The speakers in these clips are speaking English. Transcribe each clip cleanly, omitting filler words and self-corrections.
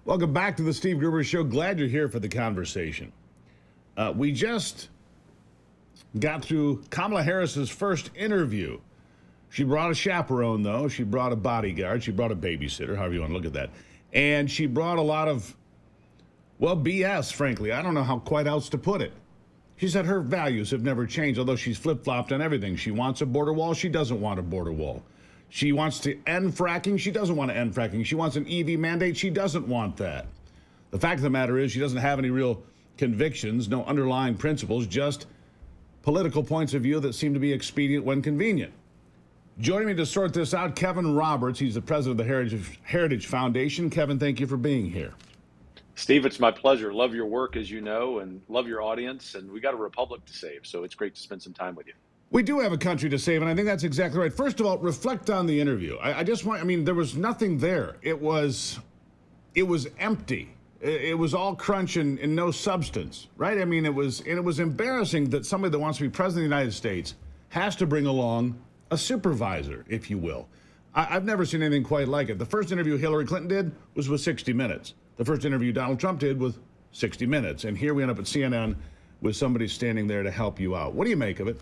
Welcome back to the Steve Gruber Show. Glad you're here for the conversation. We just got through Kamala Harris's first interview. She brought a chaperone, though. She brought a bodyguard. She brought a babysitter, however you want to look at that. And she brought a lot of, well, BS, frankly. I don't know how quite else to put it. She said her values have never changed, although she's flip-flopped on everything. She wants a border wall. She doesn't want a border wall. She wants to end fracking. She doesn't want to end fracking. She wants an EV mandate. She doesn't want that. The fact of the matter is she doesn't have any real convictions, no underlying principles, just political points of view that seem to be expedient when convenient. Joining me to sort this out, Kevin Roberts. He's the president of the Heritage Foundation. Kevin, thank you for being here. Steve, it's my pleasure. Love your work, as you know, and love your audience. And we got a republic to save, so it's great to spend some time with you. We do have a country to save, and I think that's exactly right. First of all, reflect on the interview. There was nothing there. It was empty. It was all crunch and no substance, right? I mean, it was embarrassing that somebody that wants to be president of the United States has to bring along a supervisor, if you will. I've never seen anything quite like it. The first interview Hillary Clinton did was with 60 Minutes. The first interview Donald Trump did with 60 Minutes. And here we end up at CNN with somebody standing there to help you out. What do you make of it?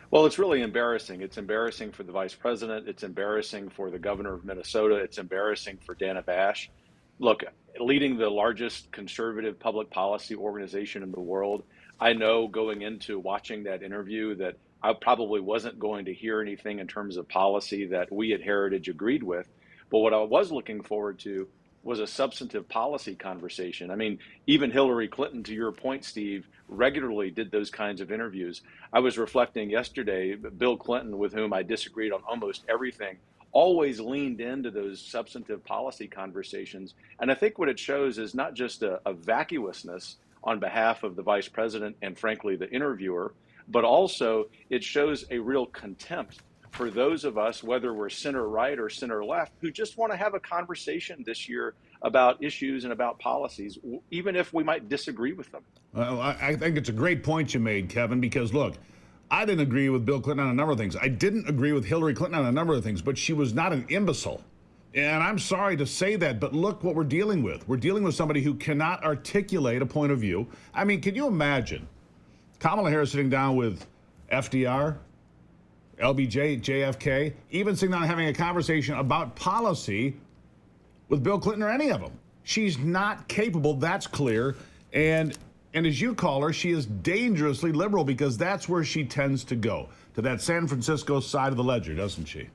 Well, it's really embarrassing. It's embarrassing for the vice president. It's embarrassing for the governor of Minnesota. It's embarrassing for Dana Bash. Look, leading the largest conservative public policy organization in the world, I know going into watching that interview that I probably wasn't going to hear anything in terms of policy that we at Heritage agreed with. But what I was looking forward to was a substantive policy conversation. I mean, even Hillary Clinton, to your point, Steve, regularly did those kinds of interviews. I was reflecting yesterday, Bill Clinton, with whom I disagreed on almost everything, always leaned into those substantive policy conversations. And I think what it shows is not just a vacuousness on behalf of the vice president and, frankly, the interviewer, but also it shows a real contempt for those of us, whether we're center right or center left, who just want to have a conversation this year about issues and about policies, even if we might disagree with them. Well, I think it's a great point you made, Kevin, because look, I didn't agree with Bill Clinton on a number of things. I didn't agree with Hillary Clinton on a number of things, but she was not an imbecile. And I'm sorry to say that, but look what we're dealing with. We're dealing with somebody who cannot articulate a point of view. I mean, can you imagine Kamala Harris sitting down with FDR, LBJ, JFK, even sitting down and having a conversation about policy with Bill Clinton or any of them? She's not capable, that's clear. And as you call her, she is dangerously liberal because that's where she tends to go, to that San Francisco side of the ledger, doesn't she?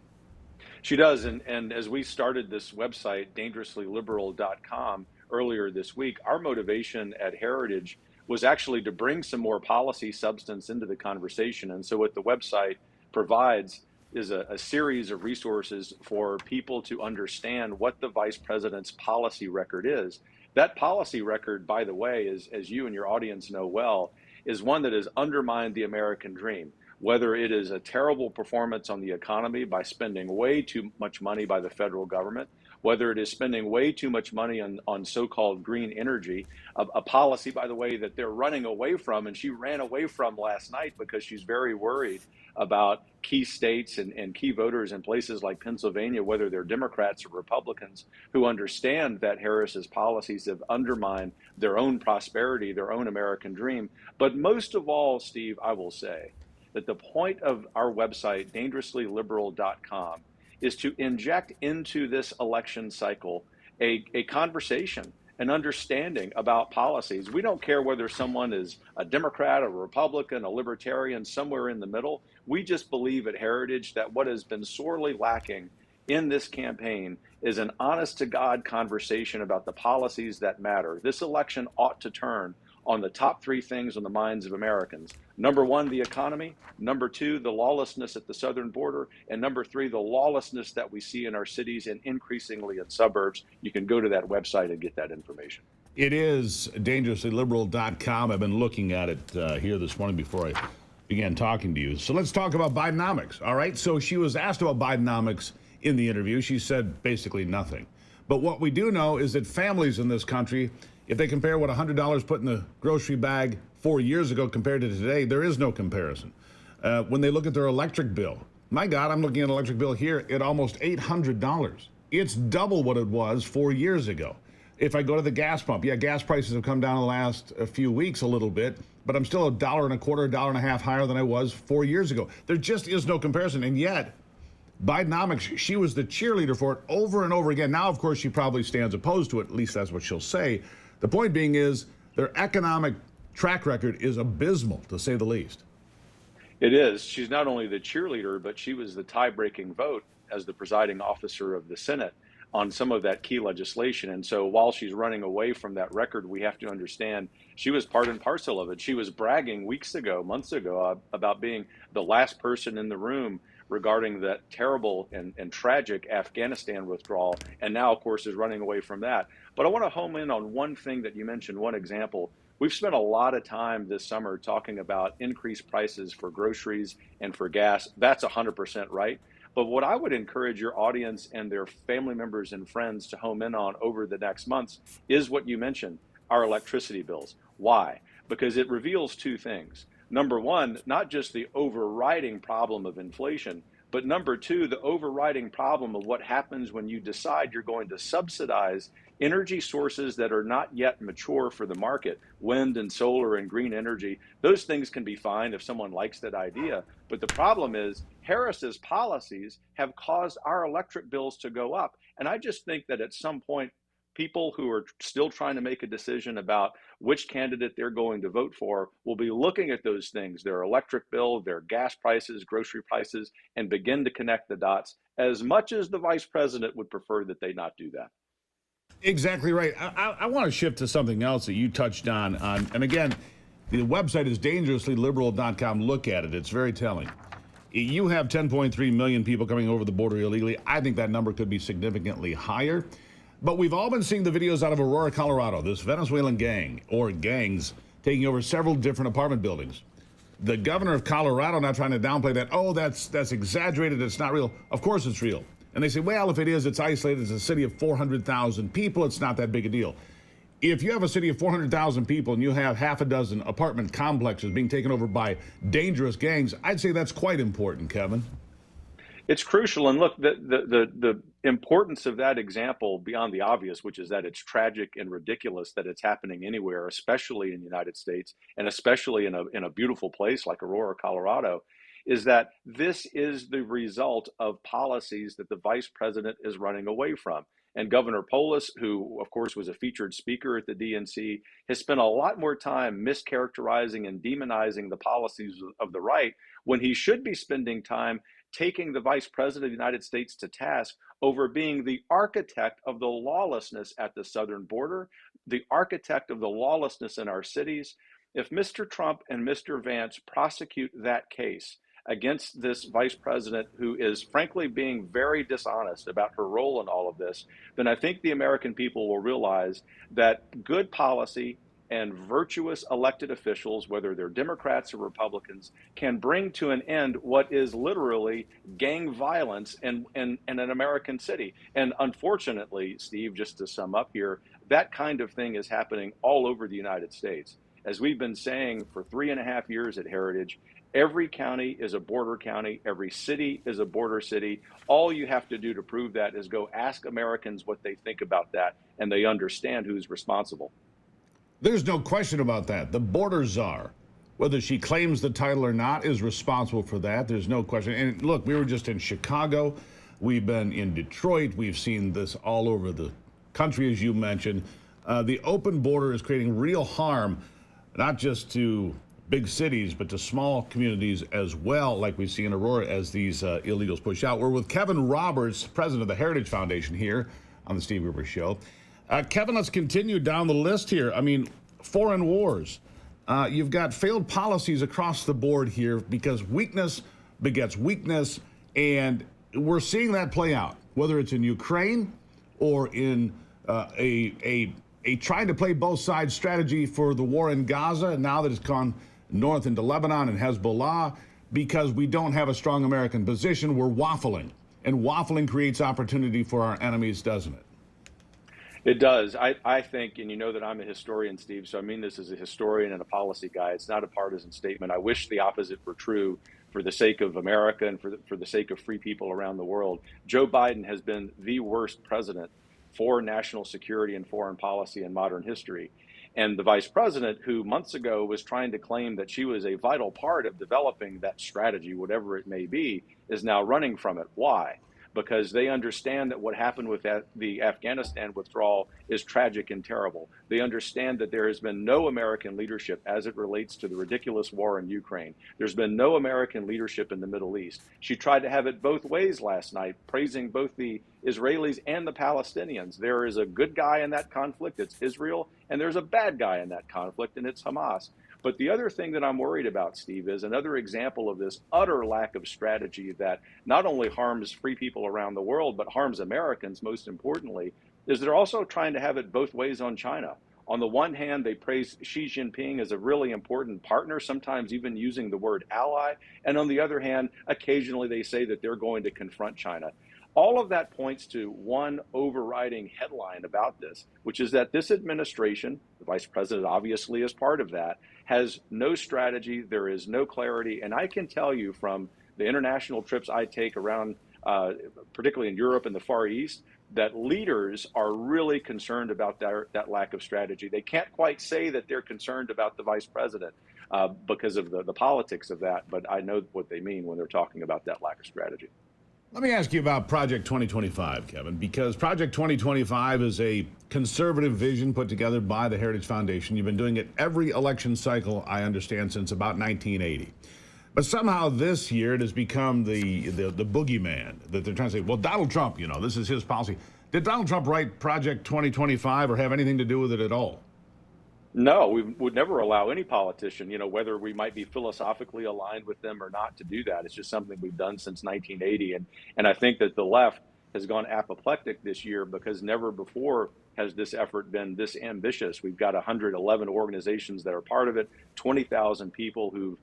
She does. And as we started this website, dangerouslyliberal.com, earlier this week, our motivation at Heritage was actually to bring some more policy substance into the conversation. And so what the website provides is a series of resources for people to understand what the vice president's policy record is. That policy record, by the way, is, as you and your audience know well, is one that has undermined the American dream, whether it is a terrible performance on the economy by spending way too much money by the federal government, whether it is spending way too much money on so-called green energy, a policy, by the way, that they're running away from, and she ran away from last night because she's very worried about key states and key voters in places like Pennsylvania, whether they're Democrats or Republicans, who understand that Harris's policies have undermined their own prosperity, their own American dream. But most of all, Steve, I will say that the point of our website, dangerouslyliberal.com, is to inject into this election cycle a conversation, an understanding about policies. We don't care whether someone is a Democrat, a Republican, a libertarian, somewhere in the middle. We just believe at Heritage that what has been sorely lacking in this campaign is an honest-to-God conversation about the policies that matter. This election ought to turn on the top three things on the minds of Americans. Number one, the economy. Number two, the lawlessness at the southern border. And number three, the lawlessness that we see in our cities and increasingly in suburbs. You can go to that website and get that information. It is dangerouslyliberal.com. I've been looking at it here this morning before I began talking to you. So let's talk about Bidenomics, all right? So she was asked about Bidenomics in the interview. She said basically nothing. But what we do know is that families in this country, if they compare what $100 put in the grocery bag 4 years ago compared to today, there is no comparison. When they look at their electric bill, my God, I'm looking at an electric bill here at almost $800. It's double what it was 4 years ago. If I go to the gas pump, yeah, gas prices have come down in the last few weeks a little bit, but I'm still $1.25, $1.50 higher than I was 4 years ago. There just is no comparison. And yet, Bidenomics, she was the cheerleader for it over and over again. Now, of course, she probably stands opposed to it. At least that's what she'll say. The point being is their economic track record is abysmal, to say the least. It is. She's not only the cheerleader, but she was the tie-breaking vote as the presiding officer of the Senate on some of that key legislation. And so while she's running away from that record, we have to understand she was part and parcel of it. She was bragging weeks ago, months ago, about being the last person in the room regarding that terrible and tragic Afghanistan withdrawal. And now, of course, is running away from that. But I want to home in on one thing that you mentioned, one example. We've spent a lot of time this summer talking about increased prices for groceries and for gas. That's 100% right. But what I would encourage your audience and their family members and friends to home in on over the next months is what you mentioned, our electricity bills. Why? Because it reveals two things. Number one, not just the overriding problem of inflation, but number two, the overriding problem of what happens when you decide you're going to subsidize energy sources that are not yet mature for the market, wind and solar and green energy. Those things can be fine if someone likes that idea. But the problem is Harris's policies have caused our electric bills to go up. And I just think that at some point, people who are still trying to make a decision about which candidate they're going to vote for will be looking at those things, their electric bill, their gas prices, grocery prices, and begin to connect the dots, as much as the vice president would prefer that they not do that. Exactly right. I want to shift to something else that you touched on. And again, the website is dangerouslyliberal.com. Look at it. It's very telling. You have 10.3 million people coming over the border illegally. I think that number could be significantly higher. But we've all been seeing the videos out of Aurora, Colorado, this Venezuelan gang or gangs taking over several different apartment buildings. The governor of Colorado not trying to downplay that. Oh, that's exaggerated. It's not real. Of course it's real. And they say, well, if it is, it's isolated. It's a city of 400,000 people. It's not that big a deal. If you have a city of 400,000 people and you have half a dozen apartment complexes being taken over by dangerous gangs, I'd say that's quite important, Kevin. It's crucial. And look, the importance of that example beyond the obvious, which is that it's tragic and ridiculous that it's happening anywhere, especially in the United States, and especially in a beautiful place like Aurora, Colorado, is that this is the result of policies that the vice president is running away from. And Governor Polis, who, of course, was a featured speaker at the DNC, has spent a lot more time mischaracterizing and demonizing the policies of the right when he should be spending time taking the vice president of the United States to task over being the architect of the lawlessness at the southern border, the architect of the lawlessness in our cities. If Mr. Trump and Mr. Vance prosecute that case against this vice president who is frankly being very dishonest about her role in all of this, then I think the American people will realize that good policy and virtuous elected officials, whether they're Democrats or Republicans, can bring to an end what is literally gang violence in an American city. And unfortunately, Steve, just to sum up here, that kind of thing is happening all over the United States. As we've been saying for 3.5 years at Heritage, every county is a border county. Every city is a border city. All you have to do to prove that is go ask Americans what they think about that, and they understand who's responsible. There's no question about that. The border czar, whether she claims the title or not, is responsible for that. There's no question. And look, we were just in Chicago. We've been in Detroit. We've seen this all over the country, as you mentioned. The open border is creating real harm, not just to big cities, but to small communities as well, like we see in Aurora as these illegals push out. We're with Kevin Roberts, president of the Heritage Foundation, here on the Steve Gruber Show. Kevin, let's continue down the list here. I mean, foreign wars. You've got failed policies across the board here because weakness begets weakness, and we're seeing that play out, whether it's in Ukraine or in a trying to play both sides strategy for the war in Gaza, and now that it's gone north into Lebanon and Hezbollah, because we don't have a strong American position, we're waffling. And waffling creates opportunity for our enemies, doesn't it? It does. I think, and you know that I'm a historian, Steve, so I mean this as a historian and a policy guy. It's not a partisan statement. I wish the opposite were true for the sake of America and for the sake of free people around the world. Joe Biden has been the worst president for national security and foreign policy in modern history. And the vice president, who months ago was trying to claim that she was a vital part of developing that strategy, whatever it may be, is now running from it. Why? Because they understand that what happened with the Afghanistan withdrawal is tragic and terrible. They understand that there has been no American leadership as it relates to the ridiculous war in Ukraine. There's been no American leadership in the Middle East. She tried to have it both ways last night, praising both the Israelis and the Palestinians. There is a good guy in that conflict, it's Israel, and there's a bad guy in that conflict, and it's Hamas. But the other thing that I'm worried about, Steve, is another example of this utter lack of strategy that not only harms free people around the world, but harms Americans, most importantly, is they're also trying to have it both ways on China. On the one hand, they praise Xi Jinping as a really important partner, sometimes even using the word ally. And on the other hand, occasionally they say that they're going to confront China. All of that points to one overriding headline about this, which is that this administration, the vice president obviously is part of that, has no strategy, there is no clarity. And I can tell you from the international trips I take around, particularly in Europe and the Far East, that leaders are really concerned about that lack of strategy. They can't quite say that they're concerned about the vice president because of the politics of that, but I know what they mean when they're talking about that lack of strategy. Let me ask you about Project 2025, Kevin, because Project 2025 is a conservative vision put together by the Heritage Foundation. You've been doing it every election cycle, I understand, since about 1980. But somehow this year it has become the boogeyman that they're trying to say, well, Donald Trump, you know, this is his policy. Did Donald Trump write Project 2025 or have anything to do with it at all? No, we would never allow any politician, whether we might be philosophically aligned with them or not, to do that. It's just something we've done since 1980. And I think that the left has gone apoplectic this year because never before has this effort been this ambitious. We've got 111 organizations that are part of it, 20,000 people who've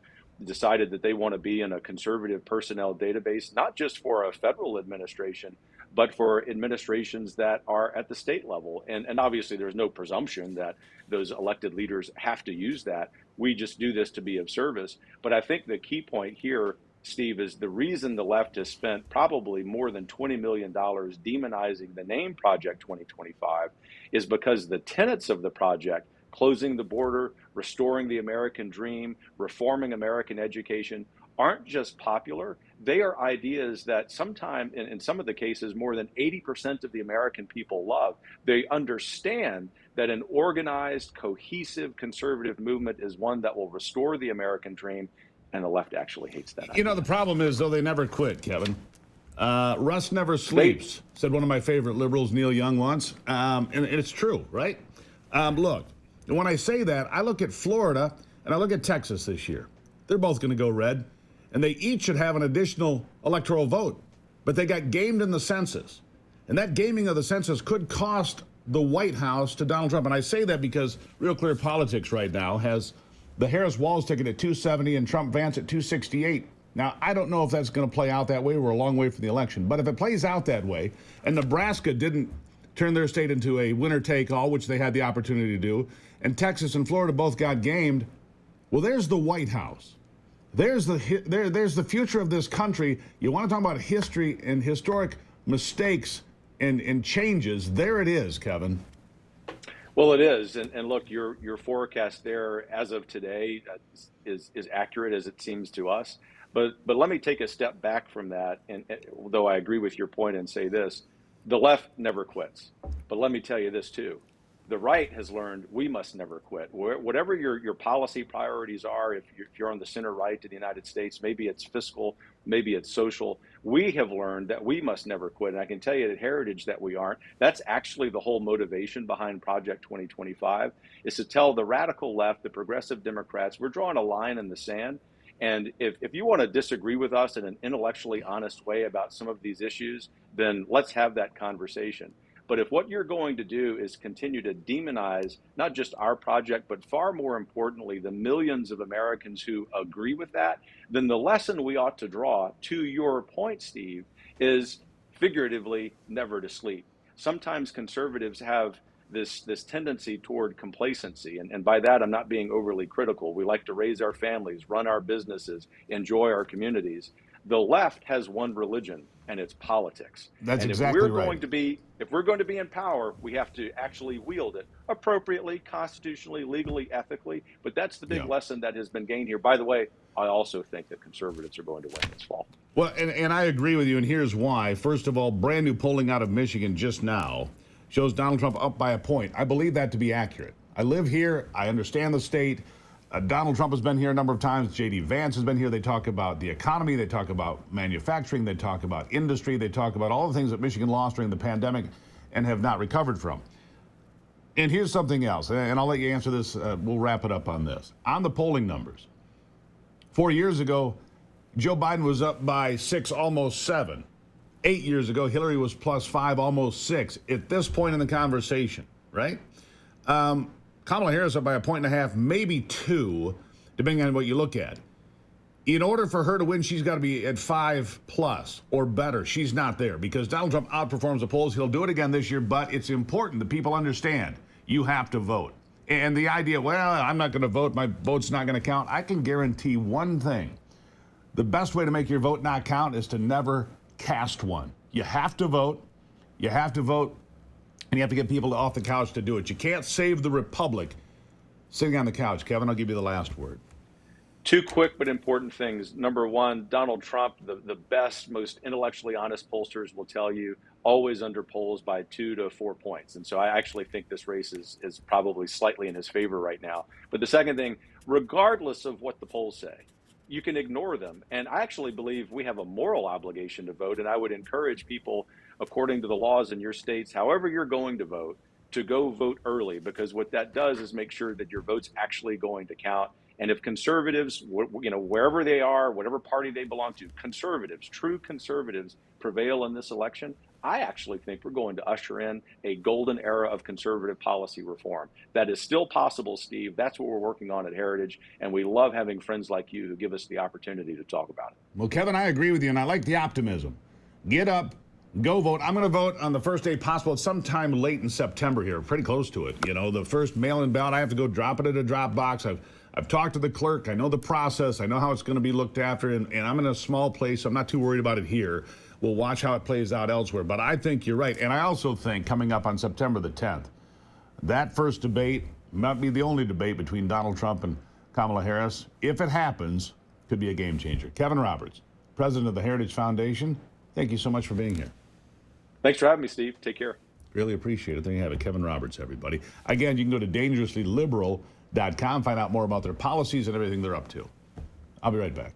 decided that they want to be in a conservative personnel database, not just for a federal administration, but for administrations that are at the state level. And obviously, there's no presumption that those elected leaders have to use that. We just do this to be of service. But I think the key point here, Steve, is the reason the left has spent probably more than $20 million demonizing the name Project 2025 is because the tenets of the project, closing the border, restoring the American dream, reforming American education, aren't just popular. They are ideas that sometimes, in some of the cases, more than 80% of the American people love. They understand that an organized, cohesive conservative movement is one that will restore the American dream, and the left actually hates that idea. You know, the problem is, though, they never quit, Kevin. Rust never sleeps, said one of my favorite liberals, Neil Young, once. And it's true, right? Look, when I say that, I look at Florida and I look at Texas this year. They're both going to go red. And they each should have an additional electoral vote. But they got gamed in the census. And that gaming of the census could cost the White House to Donald Trump. And I say that because Real Clear Politics right now has the Harris-Walz ticket at 270 and Trump-Vance at 268. Now, I don't know if that's going to play out that way. We're a long way from the election. But if it plays out that way, and Nebraska didn't turn their state into a winner-take-all, which they had the opportunity to do, and Texas and Florida both got gamed, well, there's the White House. There's the future of this country. You want to talk about history and historic mistakes and changes. There it is, Kevin. Well, it is. And look, your forecast there as of today is accurate as it seems to us. But let me take a step back from that. And though I agree with your point and say this, the left never quits. But let me tell you this, too. The right has learned we must never quit. Whatever your policy priorities are, if you're on the center right to the United States, maybe it's fiscal, maybe it's social, we have learned that we must never quit. And I can tell you at Heritage that we aren't. That's actually the whole motivation behind Project 2025, is to tell the radical left, the progressive Democrats, we're drawing a line in the sand. And if you want to disagree with us in an intellectually honest way about some of these issues, then let's have that conversation. But if what you're going to do is continue to demonize not just our project, but far more importantly, the millions of Americans who agree with that, then the lesson we ought to draw, to your point, Steve, is figuratively never to sleep. Sometimes conservatives have this tendency toward complacency. And by that, I'm not being overly critical. We like to raise our families, run our businesses, enjoy our communities. The left has one religion, and it's politics. That's And exactly right. if we're going to be in power, we have to actually wield it appropriately, constitutionally, legally, ethically. But that's the big Yeah. lesson that has been gained here. By the way, I also think that conservatives are going to win this fall. Well, and I agree with you, and here's why. First of all, brand new polling out of Michigan just now shows Donald Trump up by a point. I believe that to be accurate. I live here. I understand the state. Donald Trump has been here a number of times. J.D. Vance has been here. They talk about the economy. They talk about manufacturing. They talk about industry. They talk about all the things that Michigan lost during the pandemic and have not recovered from. And here's something else, and I'll let you answer this. We'll wrap it up on this. On the polling numbers, 4 years ago, Joe Biden was up by 6, almost 7. 8 years ago, Hillary was +5, almost 6. At this point in the conversation, right? Kamala Harris up by 1.5 points, maybe 2, depending on what you look at. In order for her to win, she's got to be at 5+ or better. She's not there because Donald Trump outperforms the polls. He'll do it again this year, but it's important that people understand you have to vote. And the idea, well, I'm not going to vote, my vote's not going to count. I can guarantee one thing. The best way to make your vote not count is to never cast one. You have to vote. You have to vote. And you have to get people off the couch to do it. You can't save the republic sitting on the couch. Kevin, I'll give you the last word. Two quick but important things. Number one, Donald Trump, the best, most intellectually honest pollsters will tell you, always under polls by 2 to 4 points. And so I actually think this race is probably slightly in his favor right now. But the second thing, regardless of what the polls say, you can ignore them. And I actually believe we have a moral obligation to vote. And I would encourage people, according to the laws in your states, however you're going to vote, to go vote early, because what that does is make sure that your vote's actually going to count. And if conservatives, wherever they are, whatever party they belong to, conservatives, true conservatives, prevail in this election, I actually think we're going to usher in a golden era of conservative policy reform. That is still possible, Steve. That's what we're working on at Heritage, and we love having friends like you who give us the opportunity to talk about it. Well, Kevin, I agree with you, and I like the optimism. Get up, go vote. I'm going to vote on the first day possible. It's sometime late in September here, pretty close to it. You know, the first mail-in ballot, I have to go drop it at a drop box. I've talked to the clerk. I know the process. I know how it's going to be looked after, and I'm in a small place, so I'm not too worried about it here. We'll watch how it plays out elsewhere. But I think you're right. And I also think coming up on September the 10th, that first debate might be the only debate between Donald Trump and Kamala Harris. If it happens, could be a game changer. Kevin Roberts, president of the Heritage Foundation, thank you so much for being here. Thanks for having me, Steve. Take care. Really appreciate it. There you have it. Kevin Roberts, everybody. Again, you can go to dangerouslyliberal.com, find out more about their policies and everything they're up to. I'll be right back.